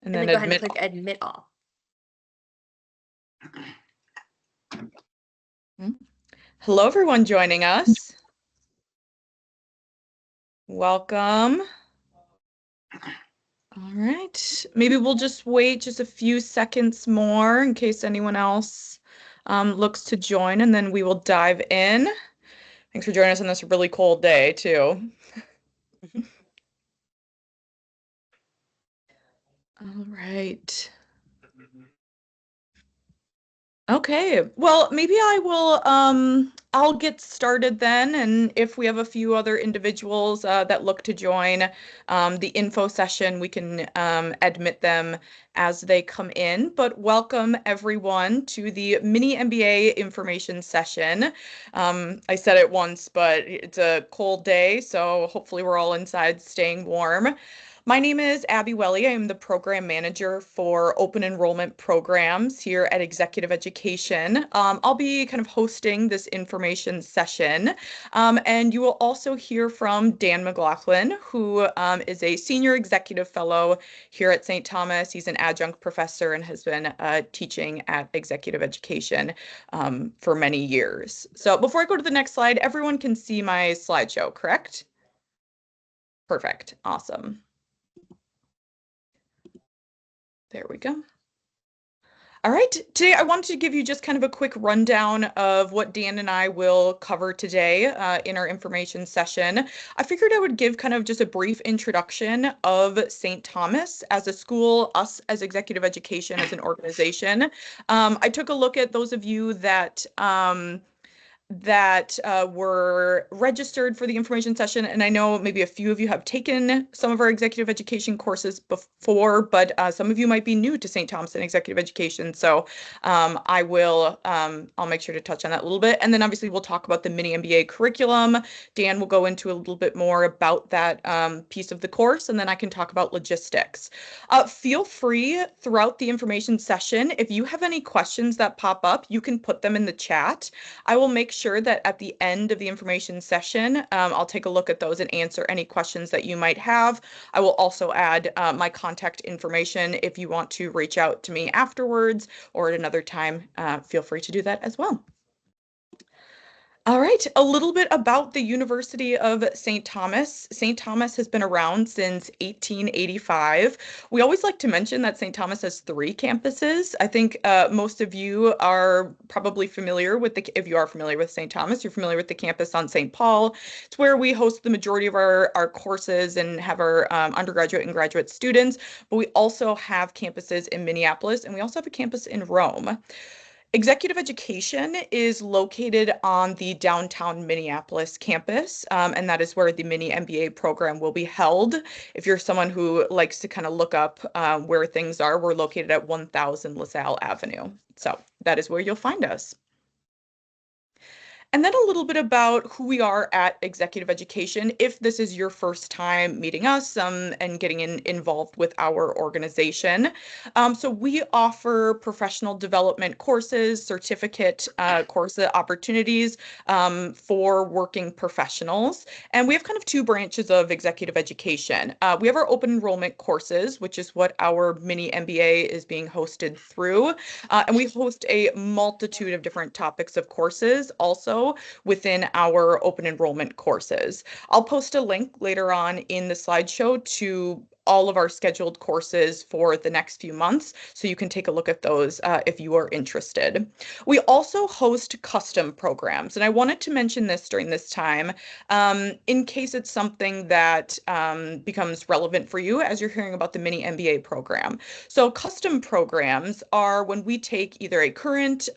And then then go ahead and admit click admit all. Hello, everyone joining us. Welcome. All right. Maybe we'll just wait just a few seconds more in case anyone else looks to join, and then we will dive in. Thanks for joining us on this really cold day, too. All right. Okay, well, maybe I'll get started then, and if we have a few other individuals that look to join the info session, we can admit them as they come in. But welcome everyone to the Mini MBA information session. I said it once, but it's a cold day, so hopefully we're all inside staying warm. My name is Abby Welly. I am the program manager for open enrollment programs here at Executive Education. I'll be kind of hosting this information session. And you will also hear from Dan McLaughlin, who is a senior executive fellow here at St. Thomas. He's an adjunct professor and has been teaching at Executive Education for many years. So before I go to the next slide, everyone can see my slideshow, correct? Perfect. Awesome. There we go. All right, today I wanted to give you just kind of a quick rundown of what Dan and I will cover today in our information session. I figured I would give kind of just a brief introduction of St. Thomas as a school, us as Executive Education as an organization. I took a look at those of you that were registered for the information session. And I know maybe a few of you have taken some of our executive education courses before, but some of you might be new to St. Thomas and executive education. So I'll make sure to touch on that a little bit. And then obviously we'll talk about the Mini MBA curriculum. Dan will go into a little bit more about that piece of the course, and then I can talk about logistics. Feel free throughout the information session, if you have any questions that pop up, you can put them in the chat. I will make sure that at the end of the information session, I'll take a look at those and answer any questions that you might have. I will also add my contact information if you want to reach out to me afterwards or at another time. Feel free to do that as well. All right, a little bit about the University of St. Thomas. St. Thomas has been around since 1885. We always like to mention that St. Thomas has 3 campuses. I think most of you are probably familiar with if you are familiar with St. Thomas, you're familiar with the campus on St. Paul. It's where we host the majority of our courses and have our undergraduate and graduate students, but we also have campuses in Minneapolis, and we also have a campus in Rome. Executive Education is located on the downtown Minneapolis campus, and that is where the Mini MBA program will be held. If you're someone who likes to kind of look up where things are, we're located at 1000 LaSalle Avenue. So that is where you'll find us. And then a little bit about who we are at Executive Education, if this is your first time meeting us and getting involved with our organization. So we offer professional development courses, certificate course opportunities for working professionals. And we have kind of 2 branches of executive education. We have our open enrollment courses, which is what our Mini MBA is being hosted through. And we host a multitude of different topics of courses also within our open enrollment courses. I'll post a link later on in the slideshow to all of our scheduled courses for the next few months, so you can take a look at those if you are interested. We also host custom programs, and I wanted to mention this during this time in case it's something that becomes relevant for you as you're hearing about the Mini MBA program. So custom programs are when we take either a current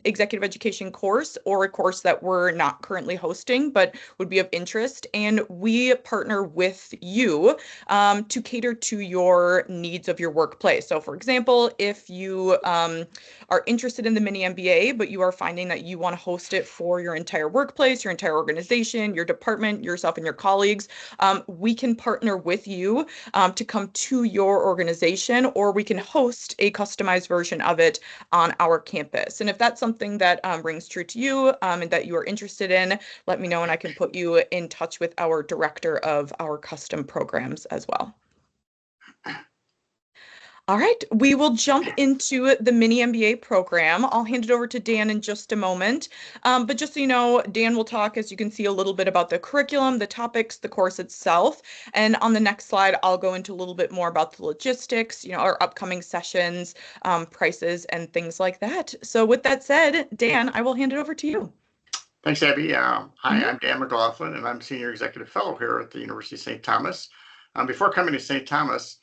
executive education course or a course that we're not currently hosting but would be of interest, and we partner with you to cater to your needs of your workplace. So for example, if you are interested in the Mini MBA but you are finding that you want to host it for your entire workplace, your entire organization, your department, yourself and your colleagues, we can partner with you to come to your organization, or we can host a customized version of it on our campus. And if that's something that rings true to you and that you are interested in, let me know and I can put you in touch with our director of our custom programs as well. All right, we will jump into the Mini MBA program. I'll hand it over to Dan in just a moment. But just so you know, Dan will talk, as you can see, a little bit about the curriculum, the topics, the course itself. And on the next slide, I'll go into a little bit more about the logistics, our upcoming sessions, prices, and things like that. So with that said, Dan, I will hand it over to you. Thanks, Abby. Hi, I'm Dan McLaughlin, and I'm Senior Executive Fellow here at the University of St. Thomas. Before coming to St. Thomas,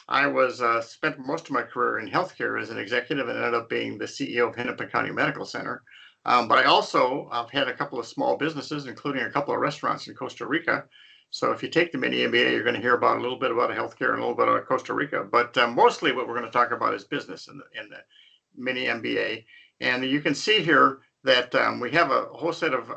I was spent most of my career in healthcare as an executive and ended up being the CEO of Hennepin County Medical Center. But I also have had a couple of small businesses, including a couple of restaurants in Costa Rica. So if you take the Mini MBA, you're going to hear about a little bit about healthcare and a little bit about Costa Rica. But mostly what we're going to talk about is business in the Mini MBA. And you can see here that we have a whole set of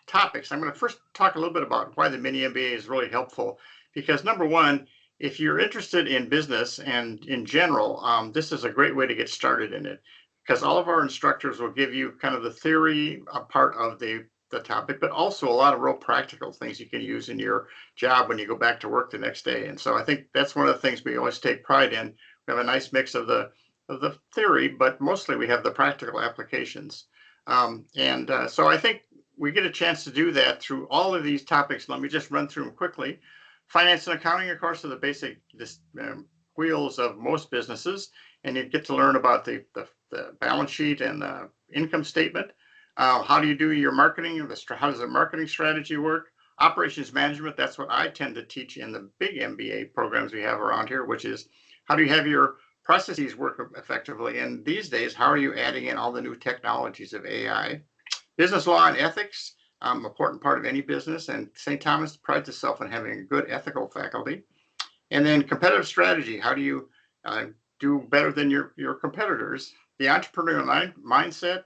topics. I'm going to first talk a little bit about why the Mini MBA is really helpful. Because number one, if you're interested in business and in general, this is a great way to get started in it, because all of our instructors will give you kind of the theory part of the topic, but also a lot of real practical things you can use in your job when you go back to work the next day. And so I think that's one of the things we always take pride in. We have a nice mix of the theory, but mostly we have the practical applications. So I think we get a chance to do that through all of these topics. Let me just run through them quickly. Finance and accounting, of course, are the basic wheels of most businesses, and you get to learn about the balance sheet and the income statement. How do you do your marketing? How does the marketing strategy work? Operations management, that's what I tend to teach in the big MBA programs we have around here, which is how do you have your processes work effectively? And these days, how are you adding in all the new technologies of AI? Business law and ethics, important part of any business, and St. Thomas prides itself on having a good ethical faculty. And then competitive strategy, how do you do better than your competitors? The entrepreneurial mindset,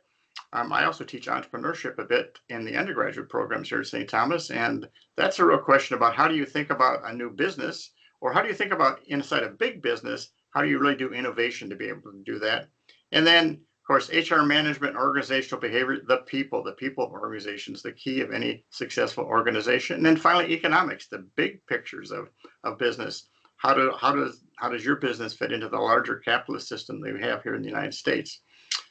I also teach entrepreneurship a bit in the undergraduate programs here at St. Thomas, and that's a real question about how do you think about a new business, or how do you think about inside a big business, how do you really do innovation to be able to do that? And then, of course, HR management, organizational behavior, the people of organizations, the key of any successful organization. And then finally, economics, the big pictures of business. How does your business fit into the larger capitalist system that we have here in the United States?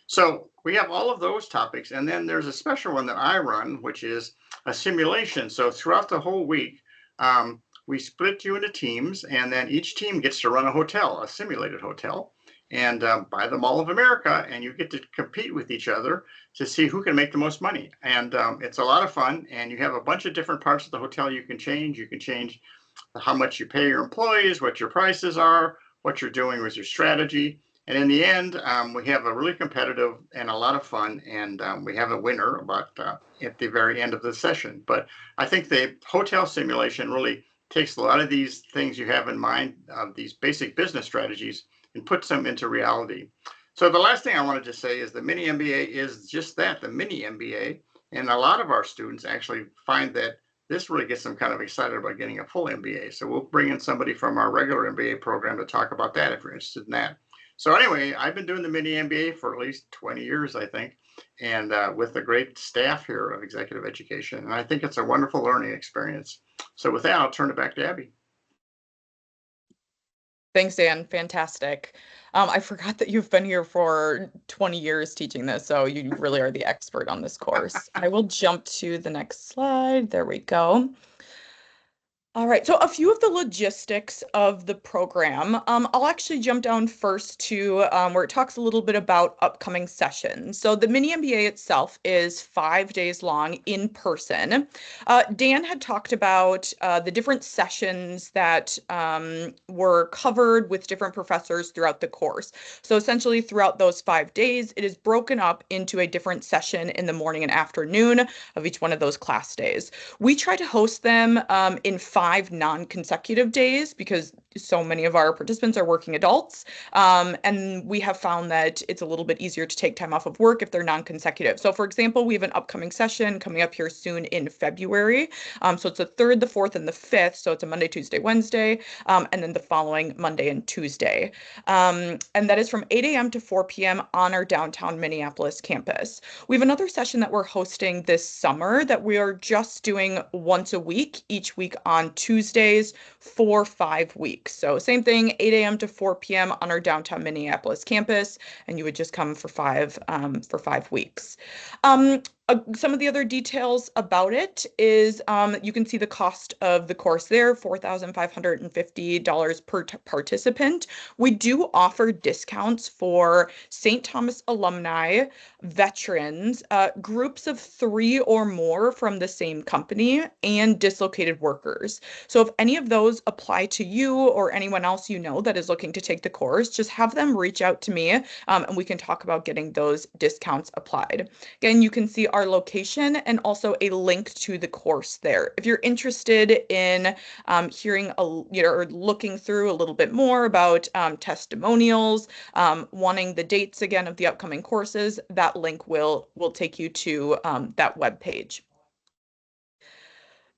So we have all of those topics. And then there's a special one that I run, which is a simulation. So throughout the whole week, we split you into teams, and then each team gets to run a hotel, a simulated hotel, and by the Mall of America, and you get to compete with each other to see who can make the most money. And it's a lot of fun, and you have a bunch of different parts of the hotel you can change. You can change how much you pay your employees, what your prices are, what you're doing with your strategy. And in the end, we have a really competitive and a lot of fun, and we have a winner about at the very end of the session. But I think the hotel simulation really takes a lot of these things you have in mind, these basic business strategies, and puts them into reality. So the last thing I wanted to say is the Mini MBA is just that, the Mini MBA. And a lot of our students actually find that this really gets them kind of excited about getting a full MBA. So we'll bring in somebody from our regular MBA program to talk about that if you're interested in that. So anyway, I've been doing the Mini MBA for at least 20 years, I think, and with a great staff here of executive education. And I think it's a wonderful learning experience. So with that, I'll turn it back to Abby. Thanks, Dan. Fantastic. I forgot that you've been here for 20 years teaching this, so you really are the expert on this course. I will jump to the next slide. There we go. All right, so a few of the logistics of the program. I'll actually jump down first to where it talks a little bit about upcoming sessions. So the Mini MBA itself is 5 days long in person. Dan had talked about the different sessions that were covered with different professors throughout the course. So essentially throughout those 5 days, it is broken up into a different session in the morning and afternoon of each one of those class days. We try to host them in 5 non-consecutive days because so many of our participants are working adults. And we have found that it's a little bit easier to take time off of work if they're non-consecutive. So for example, we have an upcoming session coming up here soon in February. So it's the 3rd, the 4th, and the 5th. So it's a Monday, Tuesday, Wednesday, and then the following Monday and Tuesday. And that is from 8 a.m. to 4 p.m. on our downtown Minneapolis campus. We have another session that we're hosting this summer that we are just doing once a week, each week on Tuesdays for 5 weeks. weeks. So same thing, 8 a.m. to 4 p.m. on our downtown Minneapolis campus, and you would just come for 5 weeks. Some of the other details about it is you can see the cost of the course there, $4,550 per participant. We do offer discounts for St. Thomas alumni, veterans, groups of 3 or more from the same company, and dislocated workers. So if any of those apply to you or anyone else you know that is looking to take the course, just have them reach out to me, and we can talk about getting those discounts applied. Again, you can see our location and also a link to the course there. If you're interested in hearing or looking through a little bit more about testimonials, wanting the dates again of the upcoming courses, that link will take you to that web page.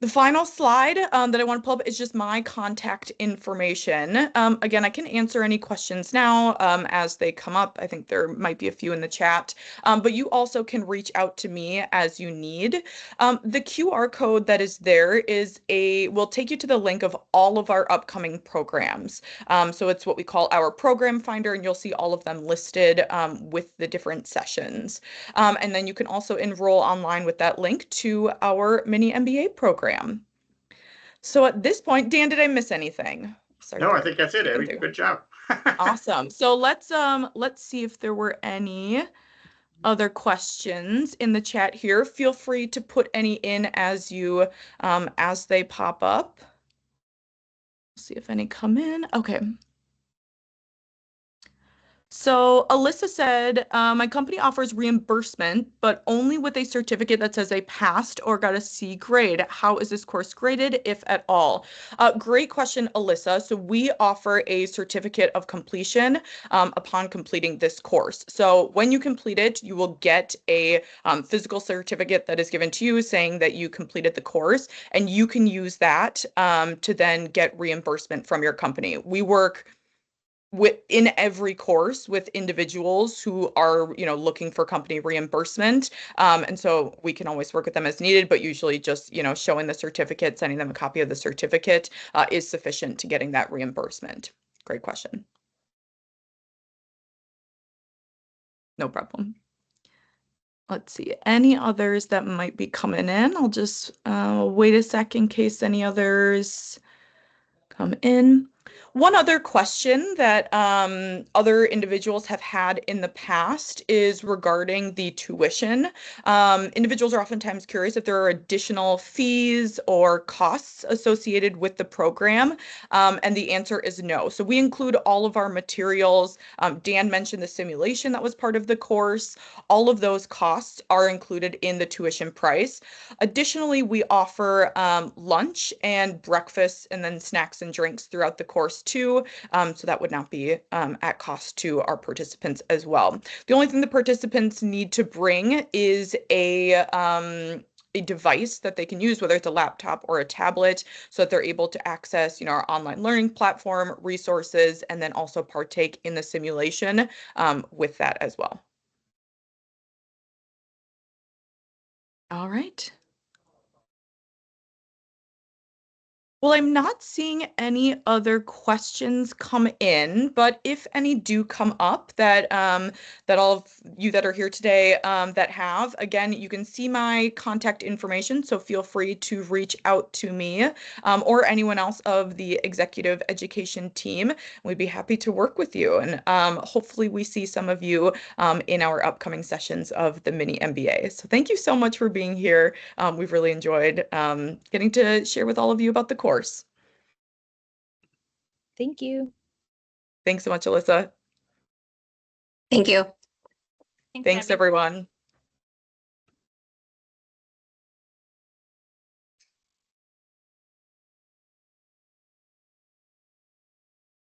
The final slide that I want to pull up is just my contact information. Again, I can answer any questions now as they come up. I think there might be a few in the chat, but you also can reach out to me as you need. The QR code that is there will take you to the link of all of our upcoming programs. So it's what we call our program finder, and you'll see all of them listed with the different sessions. And then you can also enroll online with that link to our Mini MBA program. So at this point, Dan, did I miss anything? Sorry. No, I think that's it, Abby. Good job. Awesome. So let's see if there were any other questions in the chat here. Feel free to put any in as they pop up. See if any come in. Okay. So Alyssa said, my company offers reimbursement, but only with a certificate that says I passed or got a C grade. How is this course graded, if at all? Great question, Alyssa. So we offer a certificate of completion upon completing this course. So when you complete it, you will get a physical certificate that is given to you saying that you completed the course, and you can use that to then get reimbursement from your company. We work in every course with individuals who are, looking for company reimbursement. And so we can always work with them as needed, but usually just, showing the certificate, sending them a copy of the certificate is sufficient to getting that reimbursement. Great question. No problem. Let's see, any others that might be coming in? I'll just wait a sec in case any others come in. One other question that other individuals have had in the past is regarding the tuition. Individuals are oftentimes curious if there are additional fees or costs associated with the program, and the answer is no. So we include all of our materials. Dan mentioned the simulation that was part of the course. All of those costs are included in the tuition price. Additionally, we offer lunch and breakfast and then snacks and drinks throughout the course too. So that would not be at cost to our participants as well. The only thing the participants need to bring is a device that they can use, whether it's a laptop or a tablet, so that they're able to access, our online learning platform resources, and then also partake in the simulation with that as well. All right. Well, I'm not seeing any other questions come in, but if any do come up that all of you that are here today that have, again, you can see my contact information, so feel free to reach out to me or anyone else of the executive education team. We'd be happy to work with you, and hopefully we see some of you in our upcoming sessions of the Mini MBA. So thank you so much for being here. We've really enjoyed getting to share with all of you about the course. Thank you. Thanks so much, Alyssa. Thank you. Thanks, everyone.